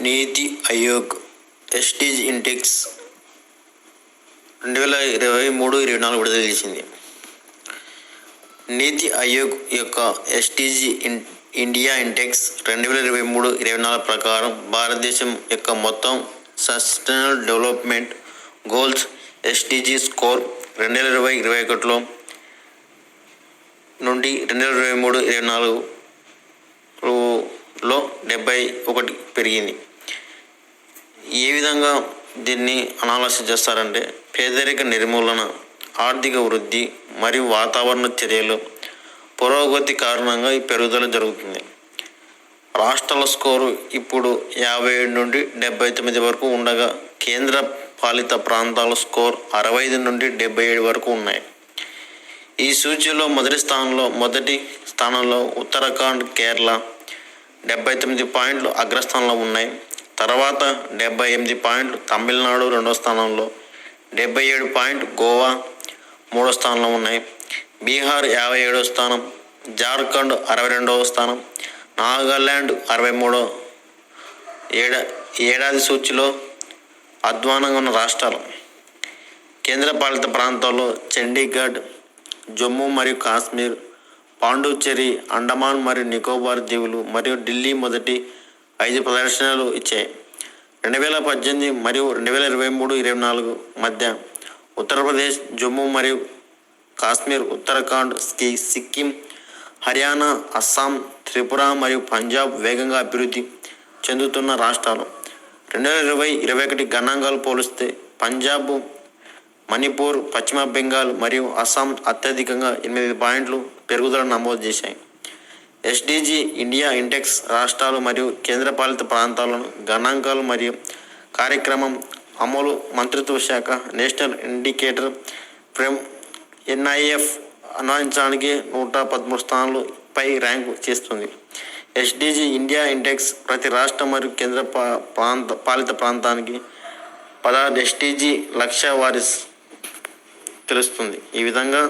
నీతి Aayog STG index 2023-24 విడుదల చేసింది. నీతి ఆయోగ్ యొక్క ఎస్టీజీ ఇండియా ఇండెక్స్ 2023-24 ప్రకారం భారతదేశం యొక్క మొత్తం sustainable development goals STG score 2020-21 నుండి 2023-24లో 71 పెరిగింది. ఏ విధంగా దీన్ని అనాలసిస్ చేస్తారంటే, పేదరిక నిర్మూలన, ఆర్థిక వృద్ధి మరియు వాతావరణ చర్యలు పురోగతి కారణంగా ఈ పెరుగుదల జరుగుతుంది. రాష్ట్రాల స్కోరు ఇప్పుడు 57 నుండి 79 వరకు ఉండగా, కేంద్ర పాలిత ప్రాంతాల స్కోర్ 65 నుండి 77 వరకు ఉన్నాయి. ఈ సూచీలో మొదటి స్థానంలో ఉత్తరాఖండ్, కేరళ 79 పాయింట్లు అగ్రస్థానంలో ఉన్నాయి. తర్వాత 78 పాయింట్లు తమిళనాడు రెండో స్థానంలో, 77 పాయింట్లు గోవా మూడో స్థానంలో ఉన్నాయి. బీహార్ 57వ స్థానం, జార్ఖండ్ 62వ స్థానం, నాగాల్యాండ్ 63. ఏడాది సూచీలో అధ్వానంగా ఉన్న రాష్ట్రాలు: కేంద్రపాలిత ప్రాంతాల్లో చండీగఢ్, జమ్మూ మరియు కాశ్మీర్, పాండిచ్చేరి, అండమాన్ మరియు నికోబార్ దీవులు మరియు ఢిల్లీ మొదటి 5 ప్రదర్శనలు ఇచ్చాయి. 2018 మరియు 2023-24 మధ్య ఉత్తరప్రదేశ్, జమ్మూ మరియు కాశ్మీర్, ఉత్తరాఖండ్, సిక్కిం, హర్యానా, అస్సాం, త్రిపుర మరియు పంజాబ్ వేగంగా అభివృద్ధి చెందుతున్న రాష్ట్రాలు. 2020-21 గణాంకాలు పోలిస్తే పంజాబ్, మణిపూర్, పశ్చిమ బెంగాల్ మరియు అస్సాం అత్యధికంగా 8 పాయింట్లు పెరుగుదల నమోదు చేశాయి. ఎస్టీజీ ఇండియా ఇండెక్స్ రాష్ట్రాలు మరియు కేంద్రపాలిత ప్రాంతాలను గణాంకాలు మరియు కార్యక్రమం అమలు మంత్రిత్వ శాఖ నేషనల్ ఇండికేటర్ ఫ్రేమ్ NIF అన్వయించడానికి 113 స్థానాలు పై ర్యాంకు చేస్తుంది. ఎస్టీజీ ఇండియా ఇండెక్స్ ప్రతి రాష్ట్రం మరియు కేంద్ర పాలిత ప్రాంతానికి 16 ఎస్టీజీ లక్ష్య వారి తెలుస్తుంది. ఈ విధంగా